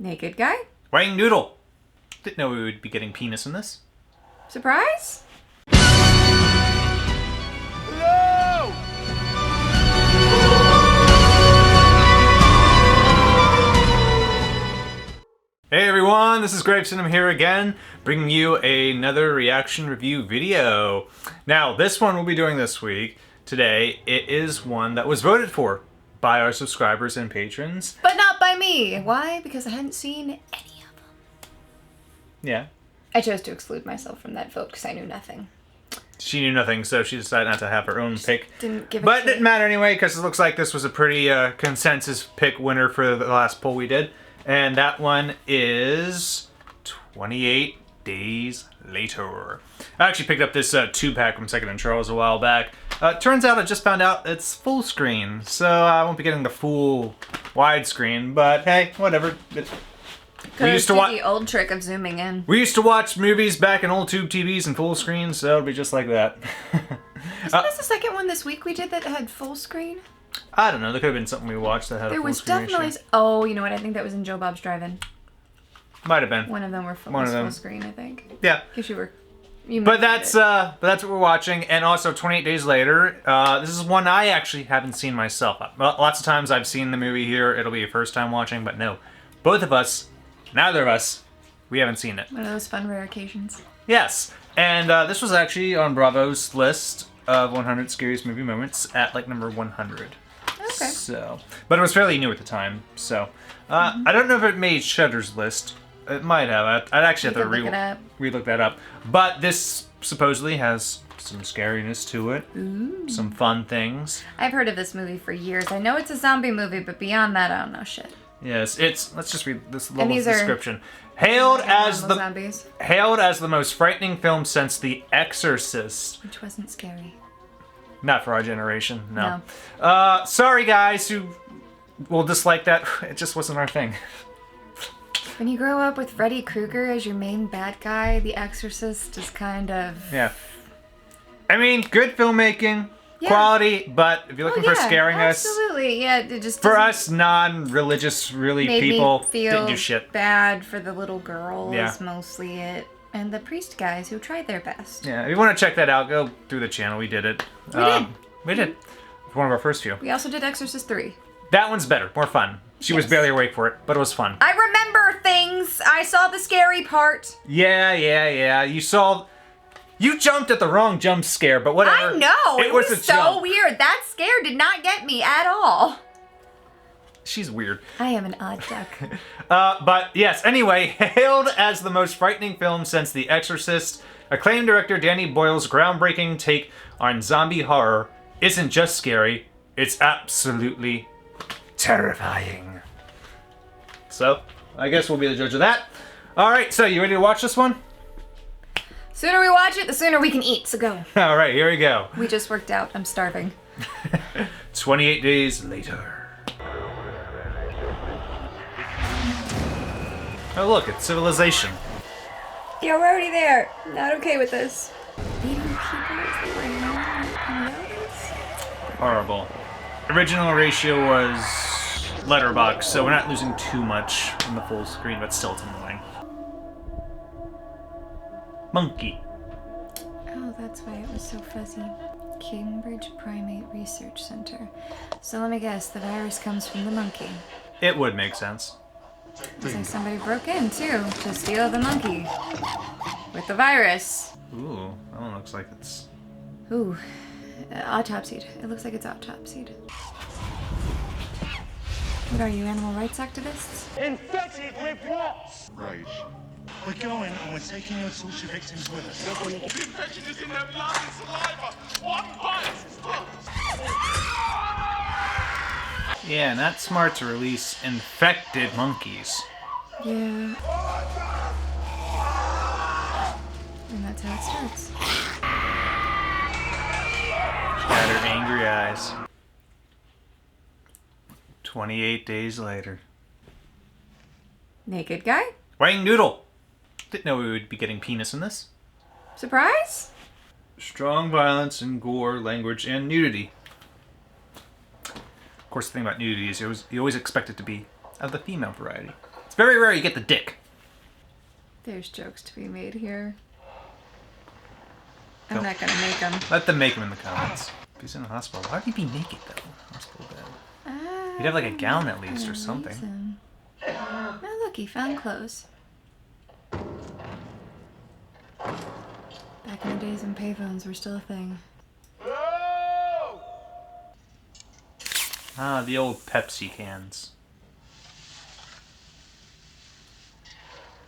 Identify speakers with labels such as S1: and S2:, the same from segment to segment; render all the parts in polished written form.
S1: Naked guy?
S2: Wang noodle. Didn't know we would be getting penis in this.
S1: Surprise?
S2: No! Hey everyone, this is Gleeson. I'm here again, bringing you another reaction review video. Now, this one we'll be doing this week. Today, it is one that was voted for by our subscribers and patrons.
S1: But not by me. Why? Because I hadn't seen any of them.
S2: Yeah.
S1: I chose to exclude myself from that vote because I knew nothing.
S2: She knew nothing, so she decided not to have her own pick.
S1: Didn't give a
S2: But it
S1: shit.
S2: didn't matter anyway, because it looks like this was a pretty consensus pick winner for the last poll we did. And that one is 28 Days Later. I actually picked up this 2-pack from Second and Charles a while back. Turns out I just found out it's full screen, so I won't be getting the full widescreen, but hey, whatever. We used to watch
S1: the old trick of zooming in.
S2: We used to watch movies back in old tube TVs and full screen, so it'll be just like that.
S1: Isn't this the second one this week we did that had full screen?
S2: I don't know. There could have been something we watched that had a full screen. There was
S1: definitely. Oh, you know what? I think that was in Joe Bob's Drive-In.
S2: Might have been.
S1: One of them were full screen, I think.
S2: Yeah.
S1: Because you were.
S2: But that's what we're watching, and also 28 Days Later. This is one I actually haven't seen myself. Lots of times I've seen the movie here. It'll be a first time watching, but no, both of us, neither of us, we haven't seen it.
S1: One of those fun rare occasions.
S2: Yes, and this was actually on Bravo's list of 100 scariest movie moments at like number 100.
S1: Okay.
S2: So, but it was fairly new at the time. So, I don't know if it made Shudder's list. It might have. I'd actually have to re-look that up. But this supposedly has some scariness to it.
S1: Ooh.
S2: Some fun things.
S1: I've heard of this movie for years. I know it's a zombie movie, but beyond that, I don't know shit.
S2: Yes, let's just read this little
S1: these
S2: description. Hailed as
S1: zombies.
S2: the most frightening film since The Exorcist.
S1: Which wasn't scary.
S2: Not for our generation, no. Sorry guys who will dislike that. It just wasn't our thing.
S1: When you grow up with Freddy Krueger as your main bad guy, The Exorcist is kind of...
S2: Yeah. I mean, good filmmaking, quality, but if you're looking for scaring us...
S1: Absolutely, yeah. It just
S2: for us non-religious, really people, didn't do shit.
S1: Bad for the little girl is mostly it. And the priest guys who tried their best.
S2: Yeah, if you want to check that out, go through the channel. We did it. We did. One of our first few.
S1: We also did Exorcist 3.
S2: That one's better, more fun. She was barely awake for it, but it was fun.
S1: I remember things. I saw the scary part.
S2: Yeah. You jumped at the wrong jump scare, but whatever.
S1: I know. It was so
S2: jump.
S1: weird. That scare did not get me at all.
S2: She's weird.
S1: I am an odd duck.
S2: But yes, anyway, hailed as the most frightening film since The Exorcist, acclaimed director Danny Boyle's groundbreaking take on zombie horror isn't just scary, it's absolutely terrifying. So, I guess we'll be the judge of that. Alright, so you ready to watch this one?
S1: Sooner we watch it, the sooner we can eat, so go.
S2: Alright, here we go.
S1: We just worked out. I'm starving.
S2: 28 Days Later. Oh look, it's civilization.
S1: Yeah, we're already there. Not okay with this.
S2: Horrible. Original ratio was letterbox, so we're not losing too much in the full screen, but still it's annoying. Monkey.
S1: Oh, that's why it was so fuzzy. Cambridge Primate Research Center. So let me guess, the virus comes from the monkey.
S2: It would make sense.
S1: Looks like somebody broke in, too, to steal the monkey. With the virus.
S2: Ooh, that one looks like it's...
S1: Ooh, autopsied. It looks like it's autopsied. What are you, animal rights activists?
S3: Infected with what? Rage. We're going and we're taking your torture victims with us.
S4: The infection is in their blood and saliva. One bite.
S2: Yeah, not smart to release infected monkeys.
S1: Yeah. And that's how it starts.
S2: Got her angry eyes. 28 Days Later.
S1: Naked guy?
S2: Wang noodle. Didn't know we would be getting penis in this.
S1: Surprise?
S2: Strong violence and gore, language, and nudity. Of course, the thing about nudity is you always expect it to be of the female variety. It's very rare you get the dick.
S1: There's jokes to be made here. I'm not gonna make them.
S2: Let them make them in the comments. If he's in the hospital, why would he be naked though? Hospital bed. He'd have like a gown at least or something.
S1: Oh look, he found clothes. Back in the days when payphones were still a thing.
S2: Ah, the old Pepsi cans.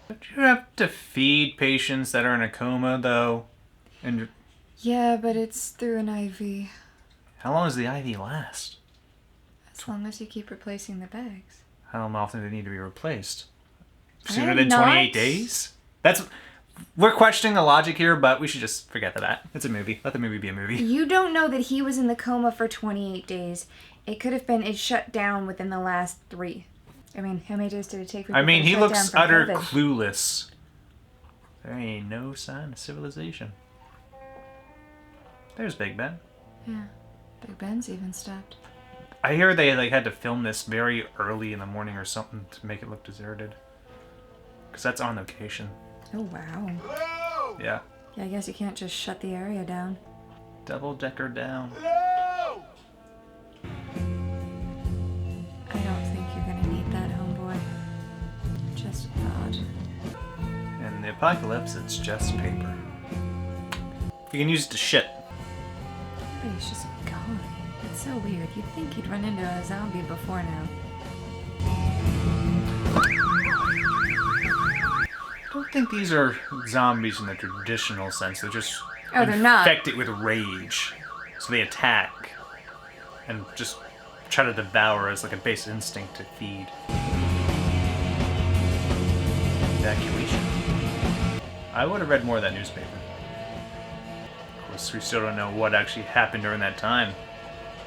S2: Don't you have to feed patients that are in a coma though? And
S1: Yeah, but it's through an IV.
S2: how long does the IV last?
S1: As long as you keep replacing the bags.
S2: How often do they need to be replaced?
S1: I
S2: Sooner
S1: am
S2: than
S1: not.
S2: 28 days? We're questioning the logic here, but we should just forget that. It's a movie. Let the movie be a movie.
S1: You don't know that he was in the coma for 28 days. It could have been it shut down within the last 3. I mean, how many days did it take for
S2: I
S1: people
S2: mean,
S1: to
S2: he
S1: shut
S2: looks
S1: down from
S2: utter
S1: COVID?
S2: clueless. There ain't no sign of civilization. There's Big Ben.
S1: Yeah. Big Ben's even stopped.
S2: I hear they like had to film this very early in the morning or something to make it look deserted. Because that's on location.
S1: Oh, wow.
S2: Yeah.
S1: Yeah, I guess you can't just shut the area down.
S2: Double-decker down.
S1: I don't think you're gonna need that, homeboy. Just a thought.
S2: In the apocalypse, it's just paper. You can use it to shit.
S1: But he's just gone. It's so weird. You'd think he'd run into a zombie before now.
S2: I don't think these are zombies in the traditional sense. They're just
S1: Oh, they're not.
S2: infected with rage. So they attack and just try to devour as like a basic instinct to feed. Evacuation. I would have read more of that newspaper. Of course, we still don't know what actually happened during that time.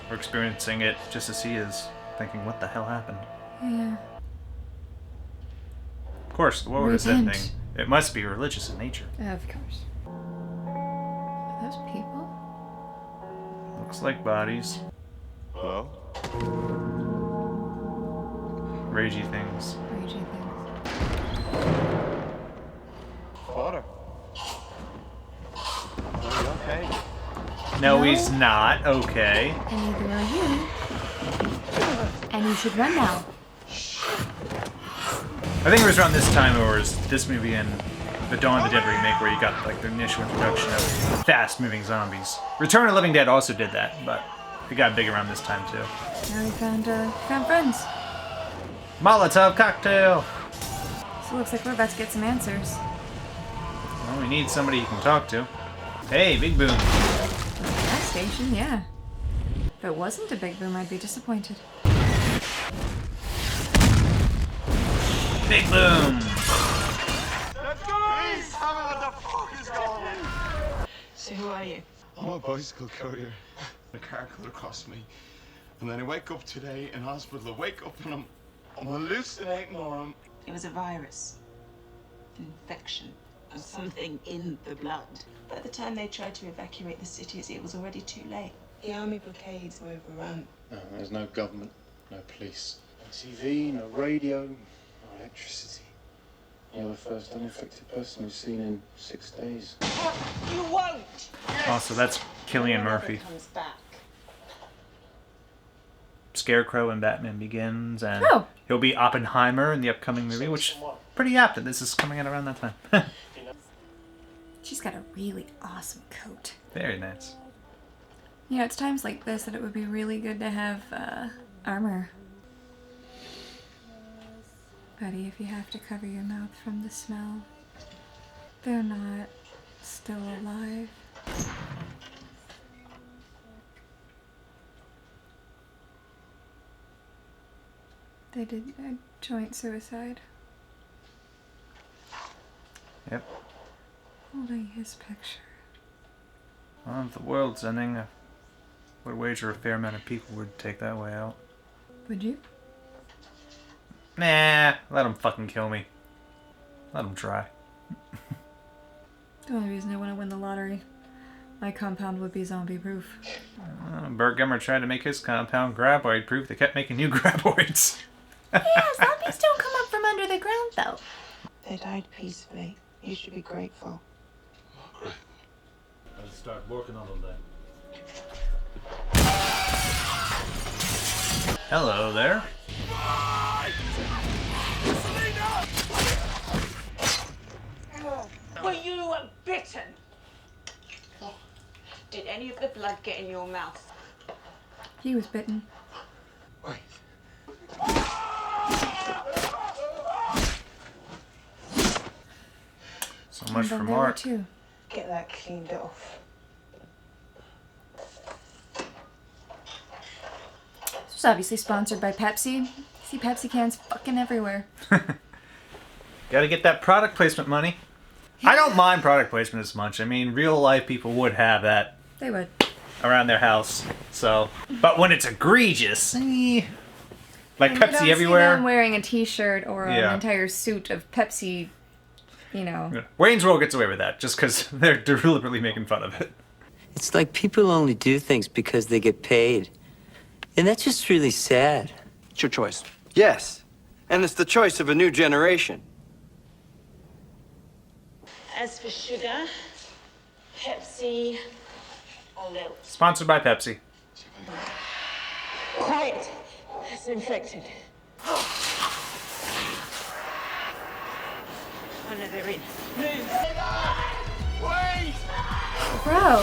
S2: We're experiencing it just to see is thinking, what the hell happened?
S1: Yeah.
S2: Of course, the war is ending.
S1: Repent.
S2: It must be religious in nature.
S1: Of course. Are those people?
S2: Looks like bodies.
S4: Hello?
S2: Ragey things.
S1: Raging things.
S4: Father. Are you okay?
S2: No,
S1: No.
S2: he's not. Okay.
S1: And neither are you. And you should run now.
S2: I think it was around this time, or was this movie and the Dawn of the Dead remake, where you got like the initial introduction of fast-moving zombies. Return of the Living Dead also did that, but it got big around this time too.
S1: Now we found friends.
S2: Molotov cocktail.
S1: So it looks like we're about to get some answers.
S2: Well, we need somebody you can talk to. Hey, Big Boom.
S1: Gas station, yeah. If it wasn't a big boom, I'd be disappointed.
S2: Big Boom.
S4: Let's go! Please tell me what the fuck is going on.
S5: So who are you?
S3: I'm a bicycle courier. A car cut across me. And then I wake up today in hospital. I wake up and I'm hallucinating or
S5: It was a virus. An infection. Or something in the blood. By the time they tried to evacuate the cities, it was already too late. The army blockades were overrun.
S6: No, there's no government, no police, no TV, no radio, no electricity. You're the first unaffected person we've seen in 6 days.
S5: You won't!
S2: Also, that's Cillian Murphy.
S5: Comes back.
S2: Scarecrow in Batman Begins, and
S1: Oh.
S2: he'll be Oppenheimer in the upcoming movie, which pretty apt that this is coming out around that time.
S1: She's got a really awesome coat.
S2: Very nice.
S1: You know, it's times like this that it would be really good to have armor. Buddy, if you have to cover your mouth from the smell, they're not still alive. They did a joint suicide.
S2: Yep.
S1: Holding his picture.
S2: Well, if the world's ending, I would wager a fair amount of people would take that way out.
S1: Would you?
S2: Nah, let them fucking kill me. Let them try.
S1: The only reason I want to win the lottery. My compound would be zombie-proof.
S2: Burt Gummer tried to make his compound graboid proof. They kept making new graboids.
S1: Yeah, zombies don't come up from under the ground, though?
S5: They died peacefully. You should be grateful.
S3: Oh, great.
S7: I'll start working on them then.
S2: Hello there.
S5: Were you bitten? Did any of the blood get in your mouth?
S1: He was bitten.
S3: Wait.
S2: So much for
S1: And then there were
S2: Mark.
S1: two.
S5: Get that cleaned off.
S1: This was obviously sponsored by Pepsi. See Pepsi cans fucking everywhere.
S2: Gotta get that product placement money. I don't mind product placement as much. I mean, real life people would have that
S1: They would.
S2: around their house. So, but when it's egregious, like
S1: You
S2: Pepsi
S1: don't see
S2: everywhere.
S1: them wearing a T-shirt or an
S2: Yeah.
S1: entire suit of Pepsi, you know.
S2: Wayne's World gets away with that just because they're deliberately making fun of it.
S8: It's like people only do things because they get paid. And that's just really sad.
S9: It's your choice. Yes. And it's the choice of a new generation.
S5: As for sugar, Pepsi, or milk.
S2: Sponsored by Pepsi.
S5: Quiet. That's infected. Oh no, they're in. Move.
S1: Bro,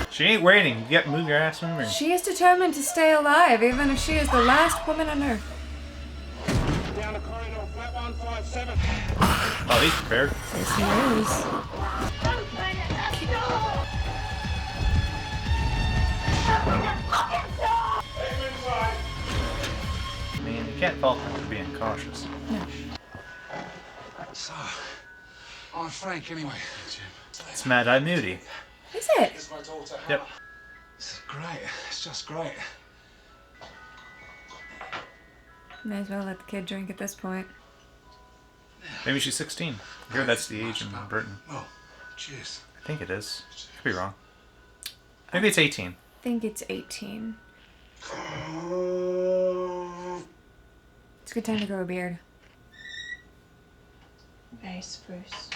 S2: She ain't waiting. You move your ass from her.
S1: she is determined to stay alive, even if she is the last woman on Earth.
S4: Down the corridor, flat 157.
S2: Oh, he's prepared.
S1: Yes, he is.
S2: Man, you can't fault them for being cautious.
S3: So, I'm Frank anyway.
S2: It's Mad Eye Moody.
S1: Is it?
S3: It's my daughter.
S2: Yep.
S3: This is great. It's just great.
S1: Might as well let the kid drink at this point.
S2: Maybe she's 16. I hear that's the age in Britain.
S3: Oh, cheers.
S2: I think it is. Could be wrong. Maybe it's 18.
S1: I think it's 18. It's a good time to grow a beard.
S5: Very spruce.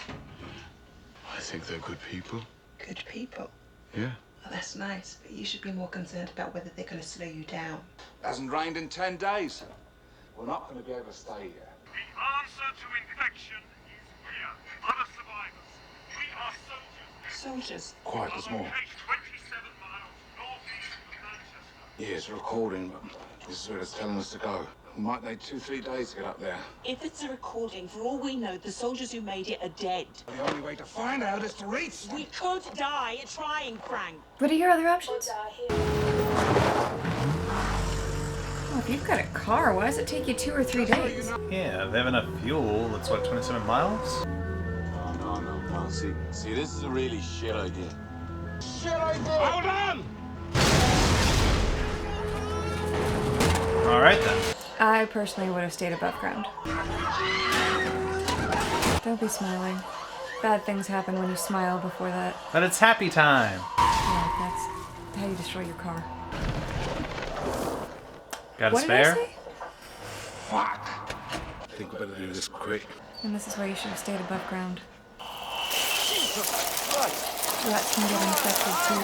S3: I think they're good people.
S5: Good people.
S3: Yeah.
S5: Well, that's nice, but you should be more concerned about whether they're going to slow you down.
S3: Hasn't rained in 10 days. We're not going to be able to stay here.
S4: The answer to infection is here. Other survivors. We are soldiers.
S5: Soldiers.
S3: Quiet this morning.
S4: Located 27 miles northeast of Manchester.
S3: Yeah, it's recording, but this is where it's telling us to go. We might need 2-3 days to get up there.
S5: If it's a recording, for all we know, the soldiers who made it are dead.
S3: The only way to find out is to reach them.
S5: We could die trying, Frank.
S1: What are your other options? Well, if you've got a car, why does it take you 2 or 3 days?
S2: Yeah, they have enough fuel. That's what, 27 miles?
S9: No. See, this is a really shit idea.
S4: Hold on!
S2: Alright then.
S1: I personally would have stayed above ground. Don't be smiling. Bad things happen when you smile before that.
S2: But it's happy time.
S1: Yeah, that's how you destroy your car.
S2: Got a
S1: What did I
S2: spare?
S1: say?
S3: Fuck! I think we better do this quick.
S1: And this is why you should have stayed above ground. Rats can get infected too.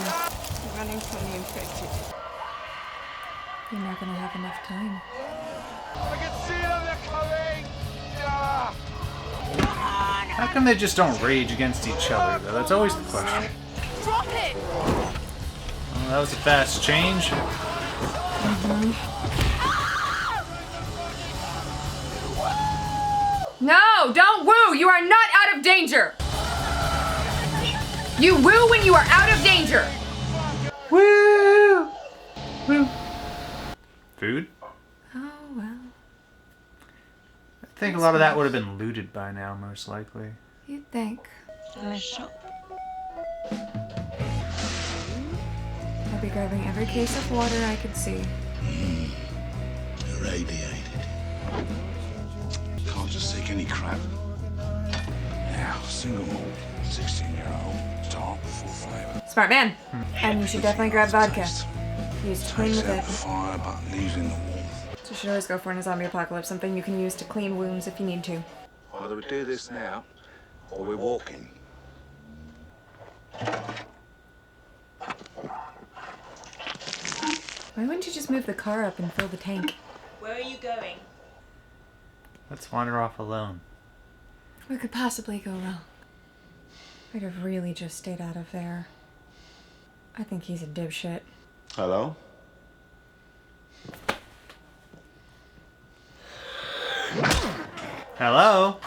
S5: Running from the infected.
S1: You're not gonna have enough time.
S4: I can see them, they're coming! Ah!
S2: How come they just don't rage against each other, though? That's always the question.
S10: Drop it!
S2: Well, that was a fast change.
S10: No, don't woo! You are not out of danger! You woo when you are out of danger!
S2: Woo! Woo! Food?
S1: Oh well.
S2: I think a lot of that would have been looted by now, most likely.
S1: You'd think.
S5: Nice shop.
S1: I'd be grabbing every case of water I could see.
S3: Irradiated. Can't just take any crap. Now, single malt, 16-year-old, dark, full flavor.
S1: Smart man. And you should definitely grab vodka. Used to clean
S3: Takes
S1: with
S3: out
S1: it.
S3: the fire, but leaves in the warmth.
S1: You should always go for in a zombie apocalypse, something you can use to clean wounds if you need to.
S11: Either we do this now, or we're walking.
S1: Why wouldn't you just move the car up and fill the tank?
S5: Where are you going?
S2: Let's wander off alone.
S1: What could possibly go wrong? I'd have really just stayed out of there. I think he's a dipshit.
S3: Hello?
S2: Hello?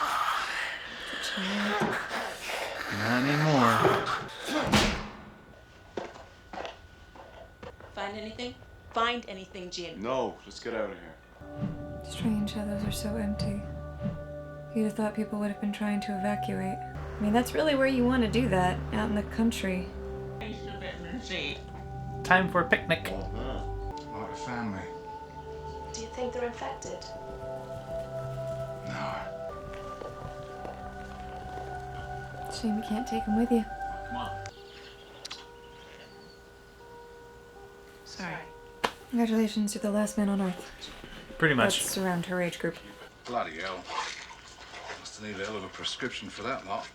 S2: Not anymore.
S5: Find anything? Find anything, Jim.
S3: No, let's get out of here.
S1: Strange how those are so empty. You'd have thought people would have been trying to evacuate. I mean, that's really where you want to do that, out in the country.
S2: Time for a picnic.
S11: Like a family.
S5: Do you think they're infected?
S11: No.
S1: Shame you can't take them with you.
S7: Come on.
S5: Sorry.
S1: Congratulations, you're the last man on Earth.
S2: Pretty much.
S1: That's around her age group.
S11: Bloody hell. Must need a hell of a prescription for that lot.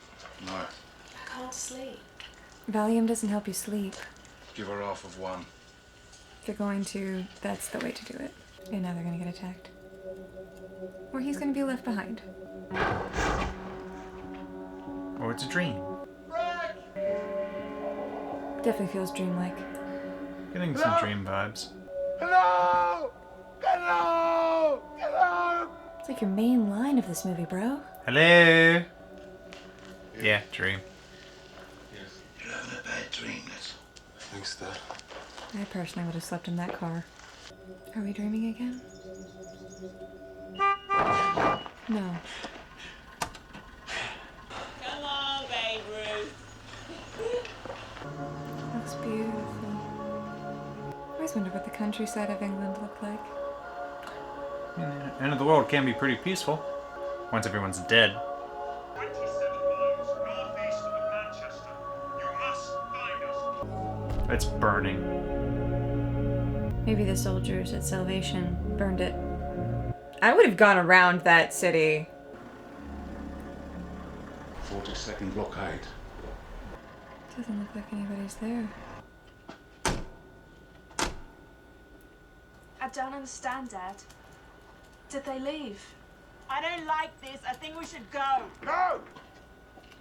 S11: No.
S5: I can't sleep.
S1: Valium doesn't help you sleep.
S11: Give her half of one.
S1: If you're going to, that's the way to do it. And now they're gonna get attacked. Or he's gonna be left behind.
S2: Or it's a dream.
S1: Definitely feels dreamlike.
S2: Getting some dream vibes.
S3: Hello! Hello! Hello!
S1: It's like your main line of this movie, bro.
S2: Hello? Yeah, dream.
S11: You're having a bad dream, that's all.
S3: Thanks, Dad.
S1: I personally would have slept in that car. Are we dreaming again? No.
S5: Come on, Babe Ruth.
S1: Looks beautiful. I always wonder what the countryside of England looked like.
S2: End of the world can be pretty peaceful. Once everyone's dead.
S4: 27 miles northeast of Manchester. You must find us.
S2: It's burning.
S1: Maybe the soldiers at Salvation burned it. I would have gone around that city.
S11: 40-second blockade.
S1: Doesn't look like anybody's there.
S12: I don't understand, Dad. Did they leave?
S5: I don't like this. I think we should go.
S3: No!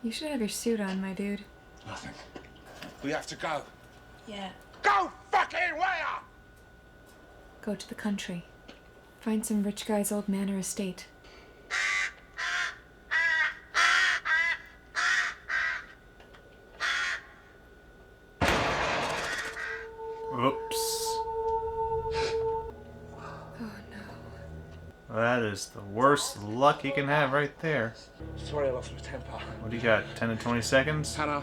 S1: You should have your suit on, my dude.
S11: Nothing. We have to go.
S5: Yeah.
S3: Go fucking where?
S1: Go to the country. Find some rich guy's old manor estate.
S2: Oops.
S1: Oh no.
S2: Well, that is the worst luck you can have right there.
S11: Sorry I lost my temper.
S2: What do you got? 10 to 20 seconds?
S11: Hannah,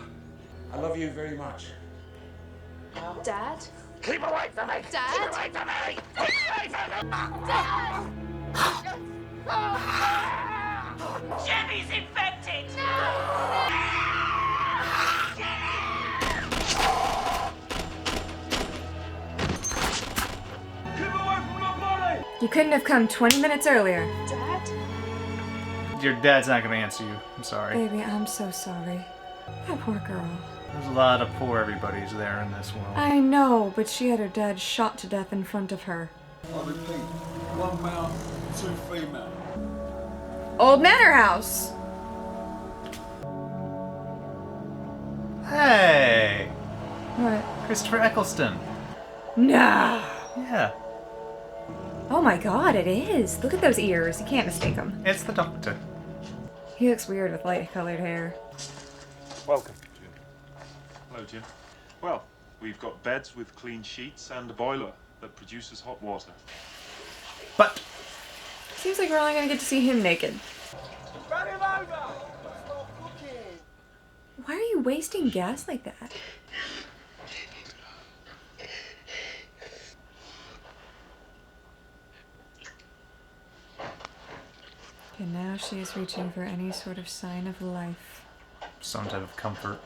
S11: I love you very much.
S12: Dad?
S3: Keep away from me!
S12: Dad?
S3: Keep away from me! Keep away from me!
S12: Dad!
S5: Jimmy's infected.
S1: You couldn't have come 20 minutes earlier.
S12: Dad?
S2: Your dad's not gonna answer you. I'm sorry.
S1: Baby, I'm so sorry. That poor girl.
S2: There's a lot of poor everybody's there in this world.
S1: I know, but she had her dad shot to death in front of her.
S7: I repeat, 1 male, 2 female.
S1: Old Manor House!
S2: Hey!
S1: What?
S2: Christopher Eccleston.
S1: No!
S2: Yeah,
S1: Oh my god, it is! Look at those ears. You can't mistake him.
S2: it's the Doctor.
S1: He looks weird with light-colored hair.
S4: Welcome, Jim. Hello, Jim. Well, we've got beds with clean sheets and a boiler that produces hot water.
S2: But
S1: Seems like we're only gonna get to see him naked.
S3: Run him over! Stop cooking!
S1: Why are you wasting gas like that? And now she is reaching for any sort of sign of life.
S2: some type of comfort.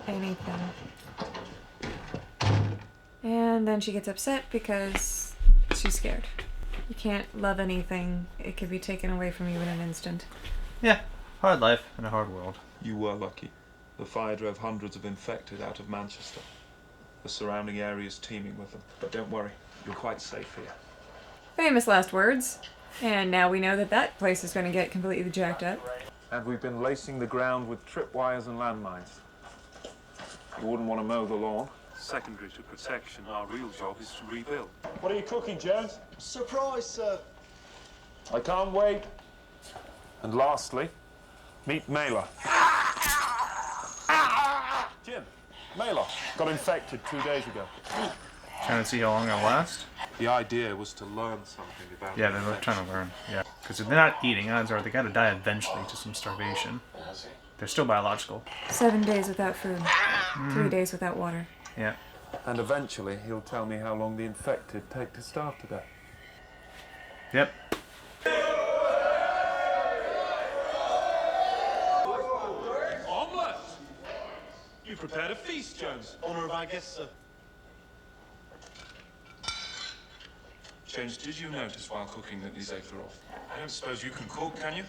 S1: Anything. And then she gets upset because she's scared. You can't love anything. It could be taken away from you in an instant.
S2: Yeah, hard life in a hard world.
S4: You were lucky. The fire drove hundreds of infected out of Manchester. The surrounding area is teeming with them. But don't worry, you're quite safe here.
S1: Famous last words. And now we know that that place is going to get completely jacked up.
S4: And we've been lacing the ground with tripwires and landmines. You wouldn't want to mow the lawn. Secondary to protection, our real job is to rebuild. What are you cooking, Jones?
S13: Surprise, sir.
S4: I can't wait. And lastly, meet Mailer. Jim, Mailer got infected 2 days ago.
S2: Trying to see how long it'll last?
S4: The idea was to learn something about
S2: Yeah, they're trying to learn. Yeah. Because if they're not eating, odds are they gotta die eventually to some starvation. They're still biological.
S1: 7 days without food. 3 days without water.
S2: Yeah.
S4: And eventually he'll tell me how long the infected take to starve to death.
S2: Yep.
S4: Omelette! You prepared a feast, Jones.
S13: Honour of our guests, sir.
S4: James, did you notice while cooking that these eggs are off? I don't suppose you can cook, can you?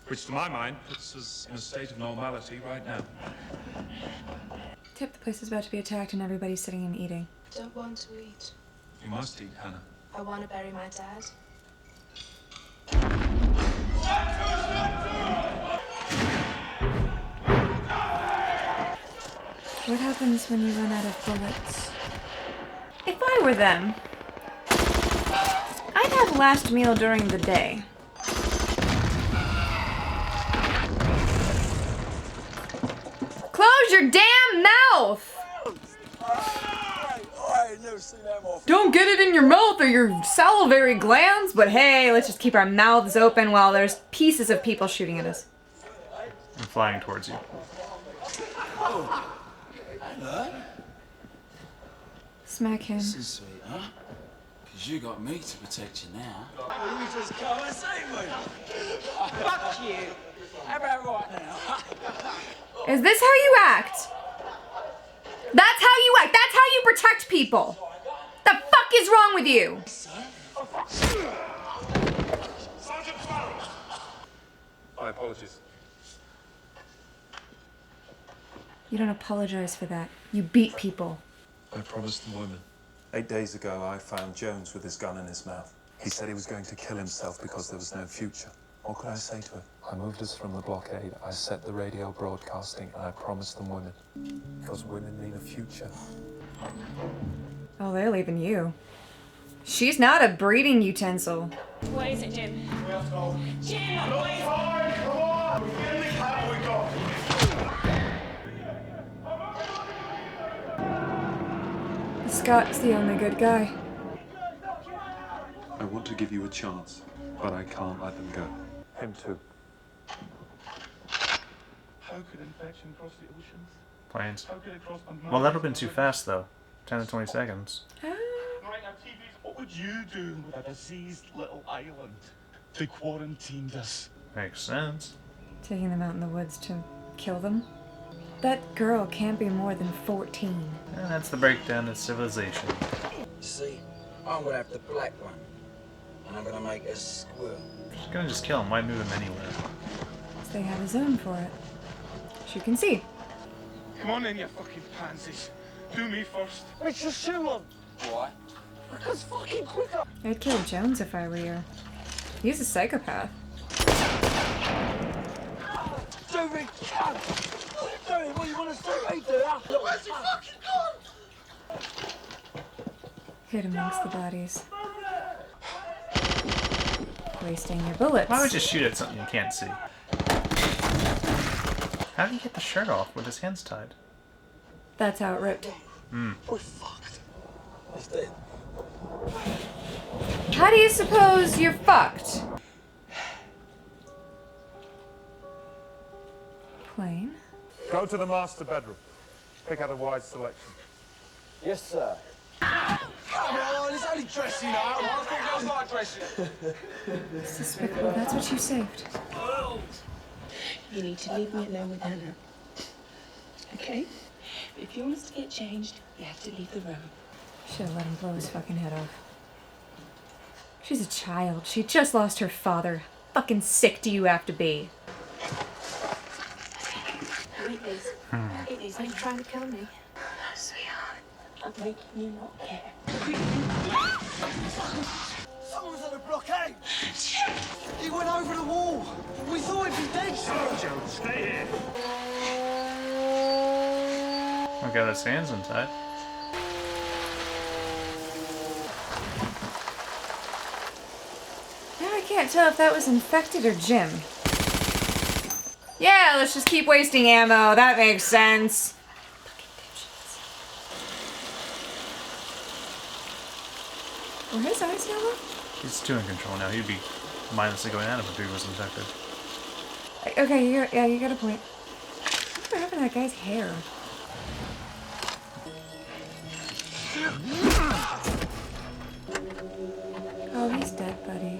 S4: Which, to my mind, puts us in a state of normality right now.
S1: Tip, the place is about to be attacked and everybody's sitting and eating.
S5: I don't want to eat.
S4: You must eat, Hannah.
S5: I want to bury my dad.
S1: What happens when you run out of bullets? If I were them, I'd have last meal during the day.
S10: Close your damn mouth! Don't get it in your mouth or your salivary glands, but hey, let's just keep our mouths open while there's pieces of people shooting at us.
S2: I'm flying towards you.
S1: Smack him.
S7: This is sweet, huh? Because you got me to protect you now.
S13: You just come and save me. Fuck you. How about right now?
S10: Is this how you act? That's how you act. That's how you protect people. The fuck is wrong with you?
S4: My apologies.
S1: You don't apologize for that. You beat people.
S4: I promised the woman. 8 days ago, I found Jones with his gun in his mouth. He said he was going to kill himself because there was no future. What could I say to him? I moved us from the blockade, I set the radio broadcasting, and I promised them women. Because women need a future.
S1: Oh, they're leaving you. She's not a breeding utensil.
S12: What is it, Jim? Jim!
S13: Come on! Get in the car, we got.
S1: Scott's the only good guy.
S4: I want to give you a chance, but I can't let them go. Him too.
S3: How could infection cross the oceans?
S2: Planes.
S3: How could it cross the
S2: Well, that would have been too fast, though. 10 to 20 seconds.
S3: Right now, TVs, what would you do with a diseased little island? They quarantined us.
S2: Makes sense.
S1: Taking them out in the woods to kill them? That girl can't be more than 14.
S2: And that's the breakdown of civilization.
S13: See, I'm gonna have the black one, and I'm gonna make a squirrel.
S2: She's gonna just kill him. Why move him anywhere?
S1: So they have a zone for it. As you can see.
S3: Come on in, you fucking pansies. Do me first.
S13: It's just Cillian. Why? Because fucking quicker.
S1: I'd kill Jones if I were you. He's a psychopath.
S13: Do me, cunt! What are you doing? What you want to see me do? Where's he fucking gone?
S1: Hid amongst the bodies. Wasting your bullets.
S2: Why would you shoot at something you can't see? How did he get the shirt off with his hands tied?
S1: That's how it ripped.
S13: We're fucked. He's dead.
S10: How do you suppose you're fucked?
S1: Plane?
S4: Go to the master bedroom. Pick out a wise selection.
S13: Yes, sir. Come on, it's only dressing up. I think girls like dressing.
S1: It's despicable. That's what you saved.
S5: You need to leave me alone with Hannah. Okay? If you want us to get changed, you have to leave the room.
S1: Should have let him blow his fucking head off.
S10: She's a child. She just lost her father. Fucking sick do you have to be?
S12: Eat these. Eat these. Are you trying to kill me?
S5: No, sweetheart. I'm making you not care.
S13: Someone's on the blockade! He went over the wall! We thought he'd be dead!
S7: Joe, stay here.
S2: I got his hands inside.
S10: Now I can't tell if that was infected or Jim. Yeah, let's just keep wasting ammo. That makes sense. Were his eyes yellow?
S2: He's too in control now. He'd be mindlessly going at him if he was infected.
S10: Okay, you got a point. What's happened to that guy's hair? Oh, he's dead, buddy.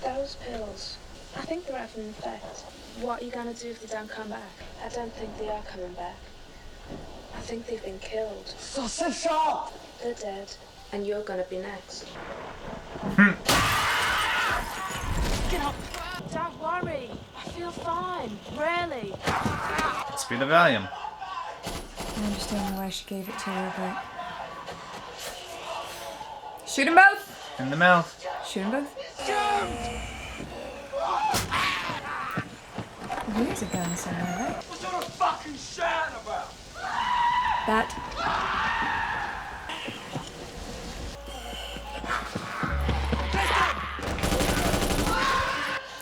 S12: Those pills. I think they're having an effect. What are you gonna do if they don't come back? I don't think they are coming back. I think they've been killed.
S13: Sausage!
S12: They're dead. And you're gonna be next. Get up! Don't worry. I feel fine. Really.
S2: Must be the Valium.
S10: I understand why she gave it to her, but... Shoot them both!
S2: In the mouth.
S10: Shoot them both? Here's a gun somewhere, right?
S13: What's all the fucking shouting about?
S10: That.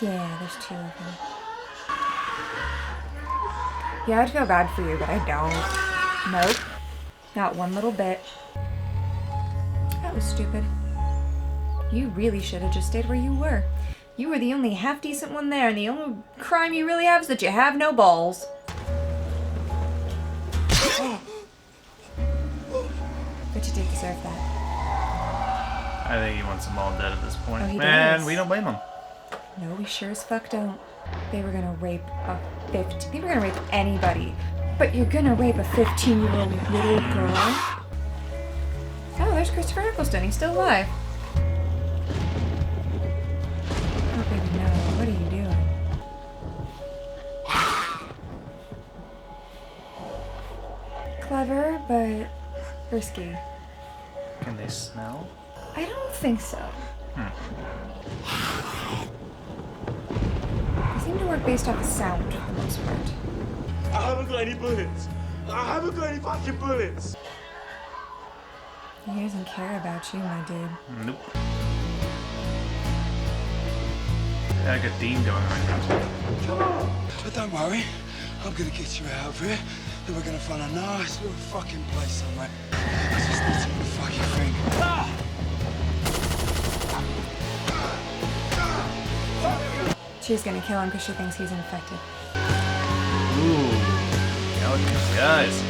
S10: Yeah, there's two of them. Yeah, I'd feel bad for you, but I don't. Nope. Not one little bit. That was stupid. You really should have just stayed where you were. You were the only half-decent one there, and the only crime you really have is that you have no balls. But you did deserve that.
S2: I think he wants them all dead at this point.
S10: Oh, he
S2: And
S10: does.
S2: we don't blame him.
S10: No, we sure as fuck don't. They were gonna rape a 15... They were gonna rape anybody. But you're gonna rape a 15-year-old little girl? Oh, there's Christopher Eccleston. He's still alive. Oh, baby, no. What are you doing? Clever, but risky.
S2: Can they smell?
S10: I don't think so. They seem to work based off of sound for the most part.
S13: I haven't got any bullets. I haven't got any fucking bullets.
S10: He doesn't care about you, my dude.
S2: Nope. Got a theme going right now.
S13: Come on. But don't worry. I'm gonna get you out of here. Then we're gonna find a nice little fucking place somewhere. I just need to do the fucking thing.
S10: She's gonna kill him because she thinks he's infected.
S2: Ooh. Elegant guys.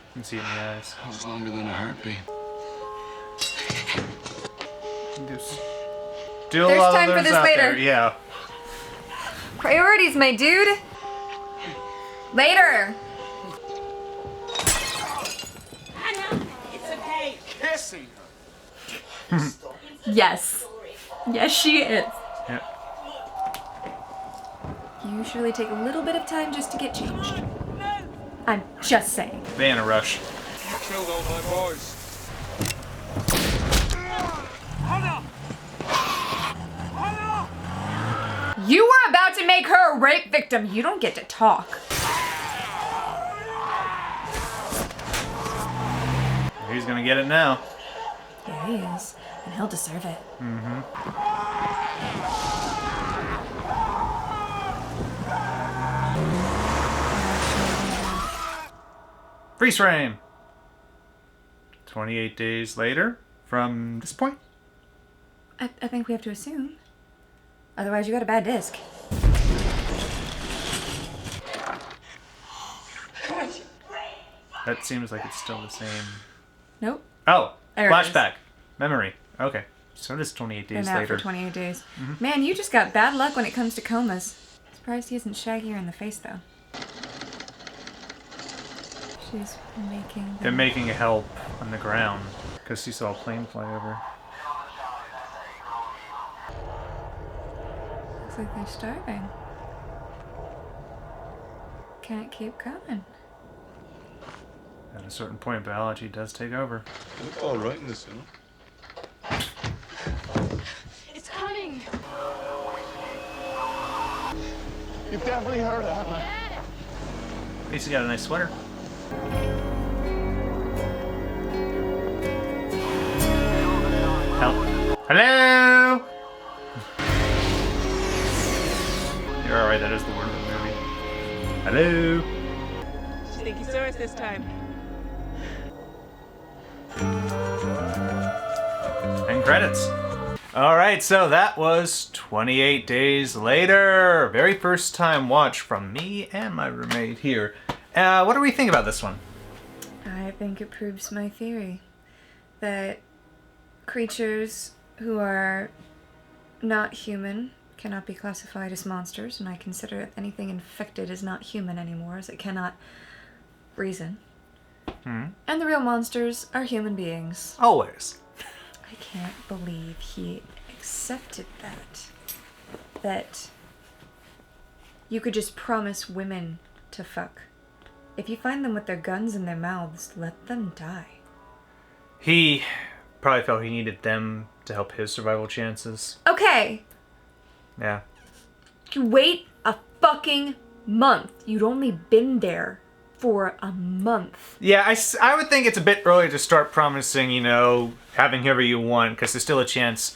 S2: You can see it in the eyes.
S3: That was longer than a heartbeat.
S2: Still
S10: There's
S2: a lot of
S10: time for
S2: others
S10: this
S2: out
S10: later.
S2: there, yeah.
S10: Priorities, my dude. Later.
S5: Anna, it's okay.
S13: Kissing her.
S10: Yes. Yes, she is.
S2: Yep.
S10: You usually take a little bit of time just to get changed. I'm just saying.
S2: They in a rush.
S13: You killed all my boys.
S10: You were about to make her a rape victim. You don't get to talk.
S2: He's gonna get it now.
S10: Yeah, he is. And he'll deserve it.
S2: Mm-hmm. Freeze frame. 28 days later from this point.
S10: I think we have to assume. Otherwise, you got a bad disc.
S2: That seems like it's still the same.
S10: Nope.
S2: Oh,
S10: There it
S2: flashback. Memory. Okay. So it is 28 days
S10: Been out
S2: later.
S10: for 28 days. Man, you just got bad luck when it comes to comas. Surprised he isn't shaggier in the face, though. She's making...
S2: They're making a help on the ground because she saw a plane fly over.
S10: Looks like they're starving. Can't keep coming.
S2: At a certain point, biology does take over.
S3: You look all right in this, you know?
S12: It's coming.
S3: You've definitely heard that, man.
S2: At least he got a nice sweater. Hello? You're alright, that is the word of the movie. Hello?
S5: I think you saw us this time.
S2: And credits. Alright, so that was 28 days later. Very first time watch from me and my roommate here. What do we think about this one?
S10: I think it proves my theory that creatures who are not human cannot be classified as monsters, and I consider that anything infected is not human anymore, as it cannot reason. And the real monsters are human beings.
S2: Always.
S10: I can't believe he accepted that. That you could just promise women to fuck. If you find them with their guns in their mouths, let them die.
S2: He probably felt he needed them to help his survival chances.
S10: Okay,
S2: Yeah.
S10: you wait a fucking month. You'd only been there for a month.
S2: Yeah, I would think it's a bit early to start promising, you know, having whoever you want, because there's still a chance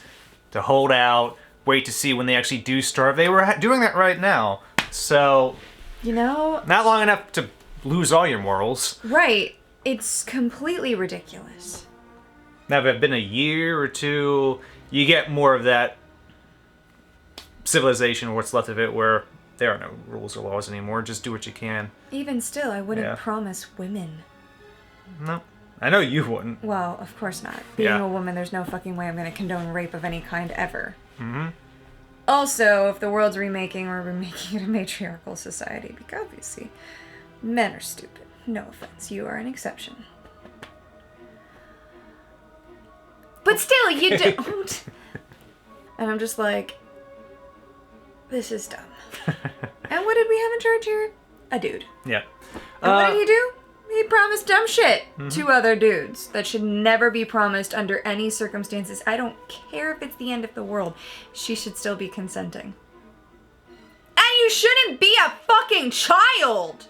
S2: to hold out, wait to see when they actually do starve. They were doing that right now, so...
S10: You know...
S2: Not long enough to lose all your morals.
S10: Right. It's completely ridiculous.
S2: Now, if it's been a year or two, you get more of that civilization, or what's left of it, where there are no rules or laws anymore. Just do what you can.
S10: Even still, I wouldn't
S2: Yeah.
S10: promise women.
S2: No. I know you wouldn't.
S10: Well, of course not. Being
S2: Yeah.
S10: a woman, there's no fucking way I'm gonna condone rape of any kind ever.
S2: Mm-hmm.
S10: Also, if the world's remaking, we're remaking it a matriarchal society, because obviously, men are stupid. No offense, you are an exception. But still, you don't. And I'm just like, this is dumb. And what did we have in charge here? A dude.
S2: Yeah.
S10: And what did he do? He promised dumb shit
S2: Mhm.
S10: to other dudes that should never be promised under any circumstances. I don't care if it's the end of the world. She should still be consenting. And you shouldn't be a fucking child!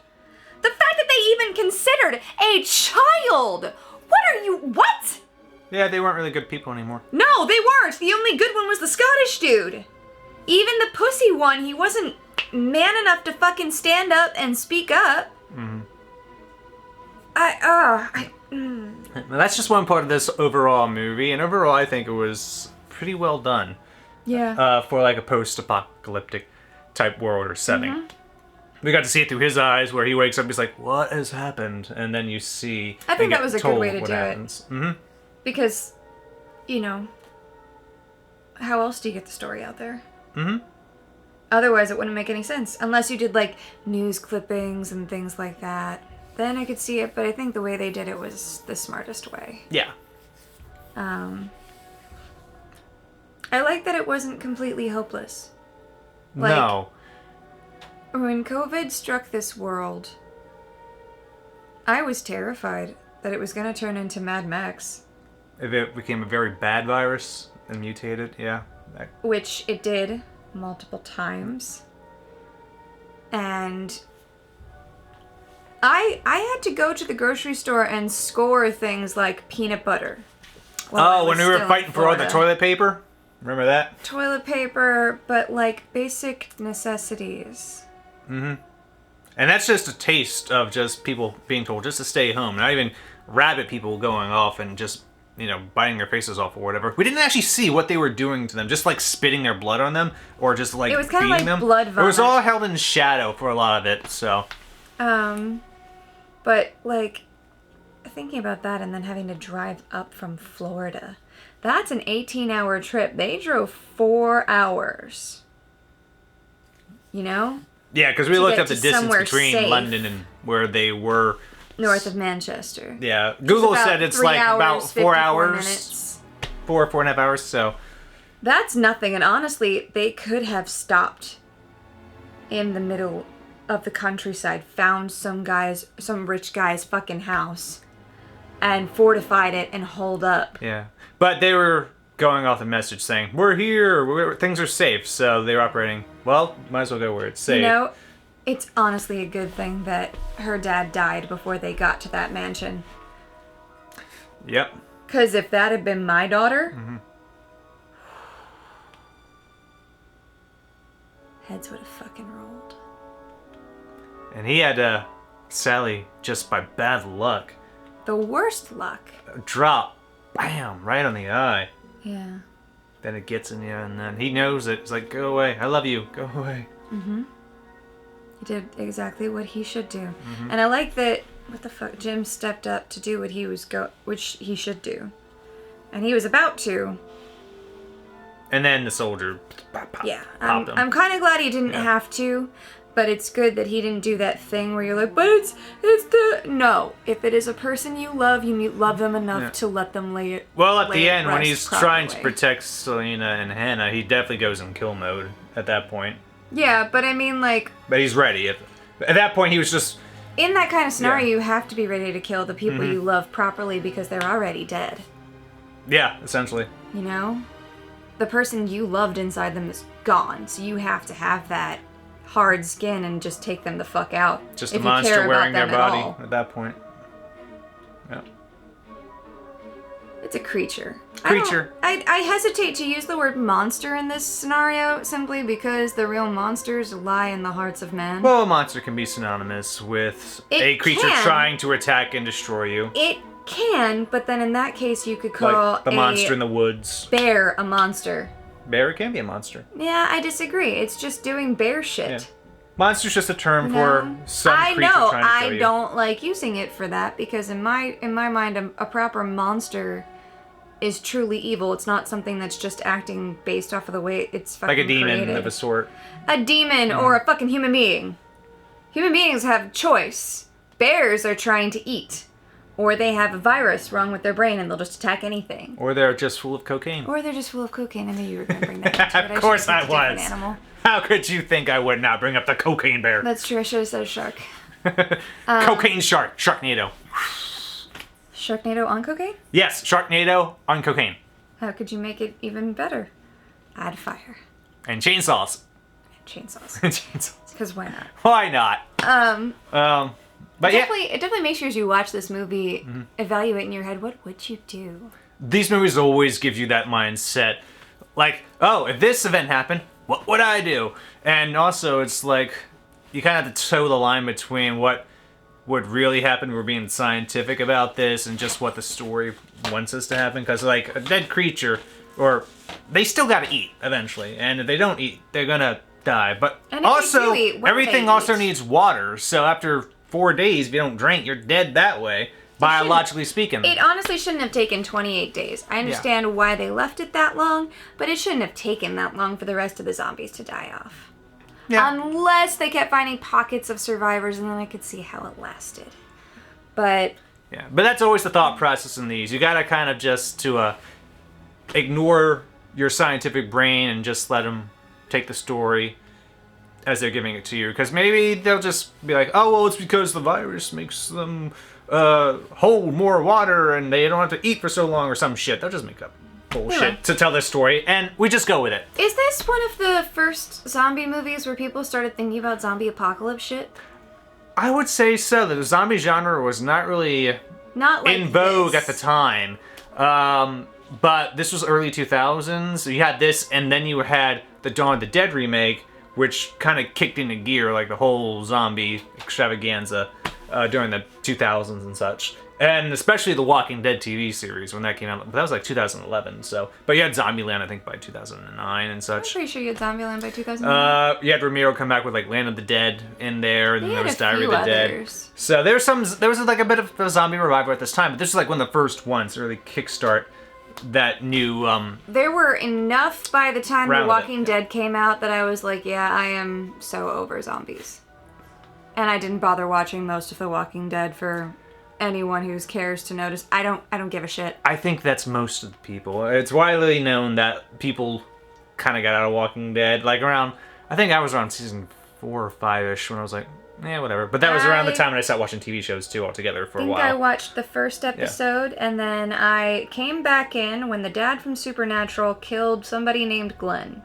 S10: The fact that they even considered a child! What?
S2: Yeah, they weren't really good people anymore.
S10: No, they weren't! The only good one was the Scottish dude! Even the pussy one, he wasn't man enough to fucking stand up and speak up.
S2: Mm-hmm.
S10: mm.
S2: Now, that's just one part of this overall movie, and overall I think it was pretty well done.
S10: Yeah.
S2: For like a post-apocalyptic type world or setting.
S10: Mhm.
S2: We got to see it through his eyes, where he wakes up, he's like, "What has happened?" And then you see.
S10: I think that was a good way to do it.
S2: Mm-hmm.
S10: Because, you know, how else do you get the story out there?
S2: Mm-hmm.
S10: Otherwise, it wouldn't make any sense. Unless you did, like, news clippings and things like that. Then I could see it, but I think the way they did it was the smartest way.
S2: Yeah.
S10: I like that it wasn't completely hopeless. Like,
S2: No.
S10: when COVID struck this world, I was terrified that it was going to turn into Mad Max.
S2: If it became a very bad virus and mutated, yeah.
S10: Which it did multiple times. And I had to go to the grocery store and score things like peanut butter.
S2: Oh, when we were fighting for all the toilet paper? Remember that?
S10: Toilet paper, but like basic necessities.
S2: Mm-hmm. And that's just a taste of just people being told just to stay home. Not even rabbit people going off and just biting their faces off or whatever. We didn't actually see what they were doing to them, just like spitting their blood on them or just like
S10: It was kind of
S2: beating
S10: like
S2: them.
S10: blood
S2: It
S10: vomit.
S2: was all held in shadow for a lot of it, so.
S10: But like thinking about that and then having to drive up from Florida. That's an 18-hour trip. They drove 4 hours. You know?
S2: Yeah, because we looked
S10: get
S2: up the
S10: to
S2: distance
S10: somewhere
S2: between
S10: safe.
S2: London and where they were.
S10: North of Manchester.
S2: Yeah, Google
S10: about
S2: said it's
S10: 3
S2: like about
S10: hours,
S2: 4
S10: 54
S2: hours.
S10: minutes.
S2: 4.5 hours, so.
S10: That's nothing, and honestly, they could have stopped in the middle of the countryside, found some rich guy's fucking house, and fortified it and holed up.
S2: Yeah. But they were going off the message saying, we're here, things are safe, so they were operating, well, might as well go where it's safe.
S10: You know, it's honestly a good thing that her dad died before they got to that mansion.
S2: Yep.
S10: Because if that had been my daughter, heads would have fucking rolled.
S2: And he had Sally, just by bad luck,
S10: The worst luck.
S2: drop, bam, right on the eye.
S10: Yeah.
S2: Then it gets in you, and then he knows it. It's like, go away, I love you, go away.
S10: He did exactly what he should do. And I like that, Jim stepped up to do which he should do. And he was about to.
S2: And then the soldier popped him.
S10: I'm kind of glad he didn't have to, but it's good that he didn't do that thing where you're like, but it's no. If it is a person you love them enough to let them lay it.
S2: Well, at the
S10: it
S2: end, when
S10: rest
S2: he's trying to
S10: properly.
S2: protect Selena and Hannah, he definitely goes in kill mode at that point.
S10: Yeah, but I mean, like,
S2: But he's ready. At that point, he was just...
S10: in that kind of scenario, you have to be ready to kill the people you love properly because they're already dead.
S2: Yeah, essentially.
S10: You know? The person you loved inside them is gone, so you have to have that hard skin and just take them the fuck out.
S2: Just
S10: if
S2: a
S10: you
S2: monster
S10: care
S2: wearing
S10: about
S2: their
S10: them at
S2: body
S10: all.
S2: at that point. Yeah.
S10: It's a creature.
S2: Creature.
S10: I hesitate to use the word monster in this scenario simply because the real monsters lie in the hearts of men.
S2: Well, a monster can be synonymous with
S10: It
S2: a creature
S10: can.
S2: trying to attack and destroy you.
S10: It can, but then in that case you could call
S2: Like the monster in the woods.
S10: bear a monster.
S2: Bear can be a monster.
S10: Yeah, I disagree. It's just doing bear shit.
S2: Yeah. Monster's just a term
S10: No.
S2: for some
S10: I
S2: creature
S10: know.
S2: trying to kill
S10: I
S2: you.
S10: don't like using it for that because in my mind, a proper monster is truly evil. It's not something that's just acting based off of the way it's fucking
S2: Like a demon
S10: created.
S2: of a sort.
S10: A demon or a fucking human being. Human beings have choice. Bears are trying to eat. Or they have a virus wrong with their brain and they'll just attack anything.
S2: Or they're just full of cocaine.
S10: Or they're just full of cocaine. I knew you were going to bring that into it.
S2: Of course
S10: should've
S2: I
S10: picked a different
S2: was.
S10: Animal.
S2: How could you think I would not bring up the cocaine bear?
S10: That's true. I should have said a shark.
S2: Cocaine shark. Sharknado.
S10: Sharknado on cocaine?
S2: Yes, Sharknado on cocaine.
S10: How could you make it even better? Add fire.
S2: And chainsaws.
S10: Chainsaws.
S2: Chainsaws.
S10: Because why not?
S2: Why not? But yeah.
S10: It definitely makes sure as you watch this movie, evaluate in your head, what would you do?
S2: These movies always give you that mindset. Like, oh, if this event happened, what would I do? And also, it's like, you kind of have to toe the line between what would really happen, we're being scientific about this, and just what the story wants us to happen. Because, like, a dead creature, or they still gotta eat, eventually. And if they don't eat, they're gonna die. But
S10: And if
S2: also,
S10: they do eat, when
S2: everything
S10: they
S2: also
S10: eat.
S2: needs water. So after 4 days, if you don't drink, you're dead that way, biologically speaking.
S10: It honestly shouldn't have taken 28 days. I understand why they left it that long, but it shouldn't have taken that long for the rest of the zombies to die off.
S2: Yeah.
S10: Unless they kept finding pockets of survivors, and then I could see how it lasted. But
S2: Yeah, but that's always the thought process in these. You gotta kind of just to ignore your scientific brain and just let them take the story as they're giving it to you. Because maybe they'll just be like, oh, well, it's because the virus makes them hold more water and they don't have to eat for so long or some shit. They'll just make up bullshit
S10: Yeah.
S2: to tell their story, and we just go with it.
S10: is this one of the first zombie movies where people started thinking about zombie apocalypse shit?
S2: I would say so. The zombie genre was not really
S10: Not like
S2: in vogue
S10: this.
S2: at the time. But this was early 2000s. So you had this, and then you had the Dawn of the Dead remake, which kind of kicked into gear, like the whole zombie extravaganza. during the 2000s and such. And especially the Walking Dead TV series when that came out. But that was like 2011. So, but you had Zombieland, I think, by 2009 and
S10: I'm
S2: such.
S10: pretty sure you had Zombieland by 2009.
S2: You had Romero come back with like Land of the Dead in there, and then there was Diary of the
S10: others.
S2: Dead. So there was like a bit of a zombie revival at this time. But this was like one of the first ones to really kickstart that new.
S10: There were enough by the time The
S2: Round
S10: Walking Dead came out that I was like, yeah, I am so over zombies. And I didn't bother watching most of The Walking Dead for anyone who cares to notice. I don't give a shit.
S2: I think that's most of the people. It's widely known that people kind of got out of Walking Dead like around. I think I was around season 4 or 5ish when I was like, yeah, whatever. But that was around the time when I stopped watching TV shows too altogether for a while.
S10: I think I watched the first episode, and then I came back in when the dad from Supernatural killed somebody named Glenn,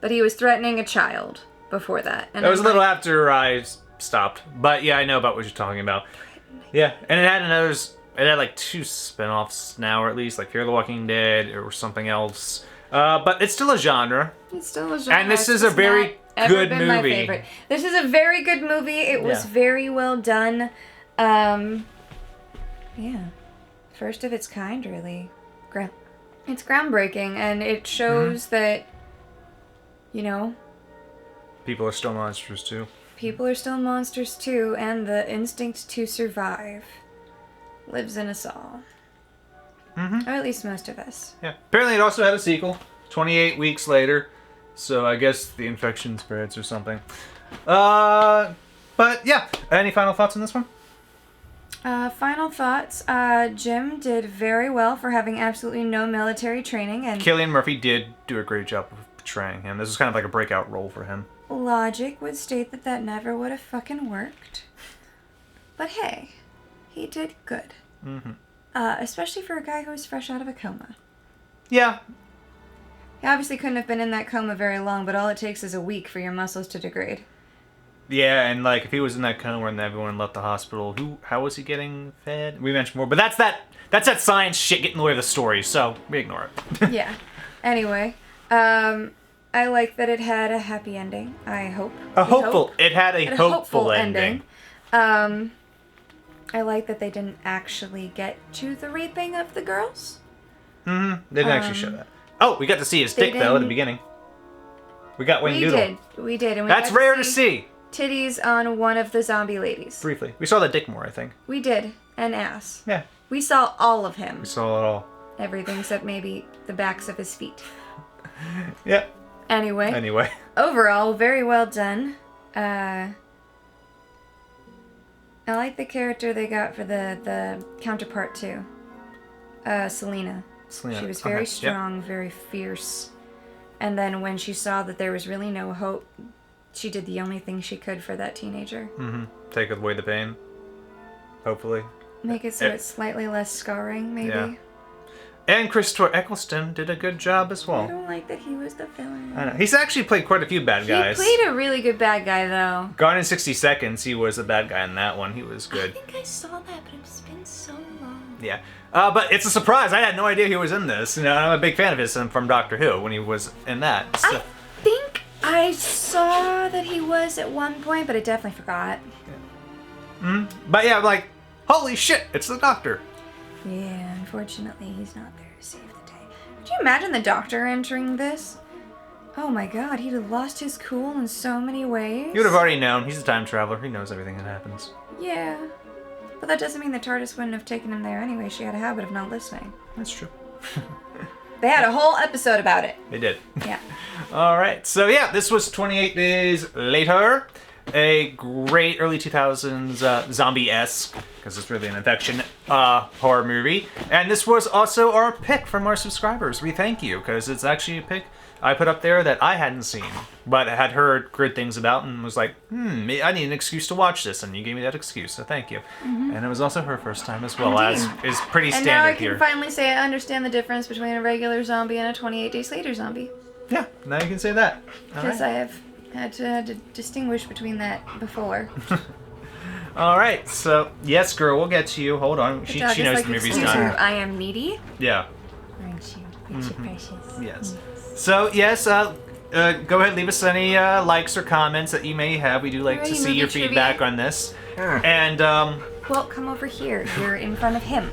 S10: but he was threatening a child before that. And
S2: it was a little after I stopped, but yeah, I know about what you're talking about. Yeah, and it had like 2 spin-offs now, or at least like Fear the Walking Dead or something else. But it's still a genre.
S10: It's still a genre.
S2: And this is a very good movie.
S10: My favorite. This is a very good movie. It was very well done. Yeah. First of its kind, really. It's groundbreaking, and it shows that, you know,
S2: people are still monsters too.
S10: People are still monsters too, and the instinct to survive lives in us all. Or at least most of us.
S2: Yeah. Apparently it also had a sequel, 28 weeks later. So I guess the infection spreads or something. But yeah, any final thoughts on this one?
S10: Final thoughts. Jim did very well for having absolutely no military training, and
S2: Cillian Murphy did do a great job of portraying him. This was kind of like a breakout role for him.
S10: logic would state that that never would have fucking worked. But hey, he did good.
S2: Mm-hmm.
S10: Especially for a guy who was fresh out of a coma.
S2: Yeah.
S10: He obviously couldn't have been in that coma very long, but all it takes is a week for your muscles to degrade.
S2: Yeah, and like if he was in that coma and everyone left the hospital, how was he getting fed? We mentioned more, but that's that science shit getting in the way of the story, so we ignore it.
S10: Yeah. Anyway, I like that it had a happy ending. I hope.
S2: It had a hopeful ending.
S10: I like that they didn't actually get to the raping of the girls.
S2: Mm-hmm. They didn't actually show that. Oh, we got to see his dick though at the beginning. We got Wayne Doodle.
S10: We did. And we
S2: That's rare to see.
S10: Titties on one of the zombie ladies.
S2: Briefly. We saw the dick more, I think.
S10: We did. And ass.
S2: Yeah.
S10: We saw all of him.
S2: We saw it all.
S10: Everything except maybe the backs of his feet.
S2: Yep.
S10: Anyway. Overall, very well done. I like the character they got for the counterpart too. Selena. She was very strong, very fierce. And then when she saw that there was really no hope, she did the only thing she could for that teenager.
S2: Mm-hmm. Take away the pain. Hopefully.
S10: Make it so it's slightly less scarring, maybe.
S2: Yeah. And Christopher Eccleston did a good job as well.
S10: I don't like that he was the villain.
S2: I know. He's actually played quite a few bad guys.
S10: He played a really good bad guy, though.
S2: Gone in 60 Seconds, he was the bad guy in that one. He was good.
S10: I think I saw that, but it's been so long.
S2: Yeah. But it's a surprise. I had no idea he was in this. You know, I'm a big fan of his from Doctor Who when he was in that. So.
S10: I think I saw that he was at one point, but I definitely forgot.
S2: Yeah. Mm-hmm. But yeah, I'm like, holy shit, it's the Doctor.
S10: Yeah, unfortunately, he's not there to save the day. Could you imagine the Doctor entering this? Oh my god, he'd have lost his cool in so many ways.
S2: He would have already known. He's a time traveler. He knows everything that happens.
S10: Yeah. But that doesn't mean the TARDIS wouldn't have taken him there anyway. She had a habit of not listening.
S2: That's true.
S10: They had a whole episode about it.
S2: They did.
S10: Yeah.
S2: Alright, so yeah, this was 28 Days Later. A great early 2000s zombie-esque, because it's really an infection, horror movie. And this was also our pick from our subscribers. We thank you, because it's actually a pick I put up there that I hadn't seen, but I had heard good things about and was like, I need an excuse to watch this, and you gave me that excuse, so thank you. Mm-hmm. And it was also her first time as well, as is pretty standard here.
S10: And now I can finally say I understand the difference between a regular zombie and a 28 Days Later zombie.
S2: Yeah, now you can say that.
S10: Because I have had to distinguish between that before.
S2: Alright, so, yes, girl, we'll get to you. Hold on. She knows like the movie's done.
S10: I am needy?
S2: Yeah.
S10: Aren't you? Aren't you precious?
S2: Yes. So, yes, go ahead, leave us any likes or comments that you may have. We do like to see your feedback on this. And
S10: Well, come over here. You're in front of him.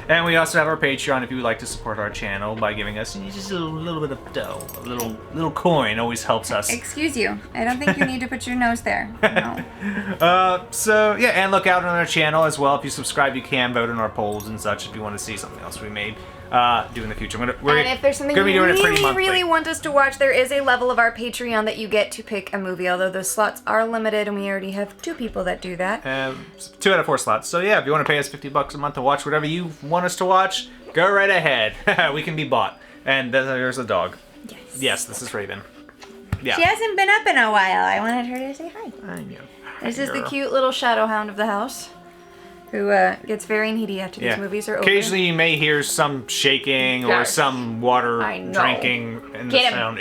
S2: and we also have our Patreon if you would like to support our channel by giving us just a little bit of dough. A little coin always helps us.
S10: Excuse you. I don't think you need to put your nose there. No.
S2: So yeah, and look out on our channel as well. If you subscribe, you can vote in our polls and such if you want to see something else we made do in the future. We're
S10: And if there's something
S2: gonna be
S10: you
S2: doing it pretty
S10: really,
S2: monthly.
S10: really want us to watch, there is a level of our Patreon that you get to pick a movie, although those slots are limited, and we already have 2 people that do that.
S2: 2 out of 4 slots. So yeah, if you want to pay us $50 a month to watch whatever you want us to watch, go right ahead. We can be bought. And there's a dog.
S10: Yes.
S2: Yes, this is Raven. Yeah.
S10: She hasn't been up in a while. I wanted her to say hi.
S2: I know.
S10: This is the cute little shadow hound of the house, who gets very needy after these movies are over.
S2: Occasionally you may hear some shaking or
S10: Yes.
S2: some water
S10: I know.
S2: drinking in the
S10: Get him.
S2: sound.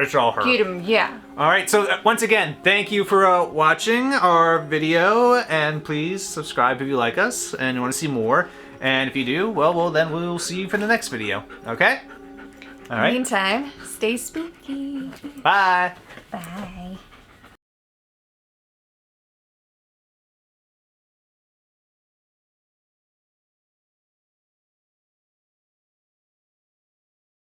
S2: It's all her.
S10: Get him, yeah.
S2: All right, so once again, thank you for watching our video, and please subscribe if you like us and you want to see more. And if you do, well, then we'll see you for the next video. Okay? All right.
S10: Meantime, stay spooky.
S2: Bye.
S10: Bye.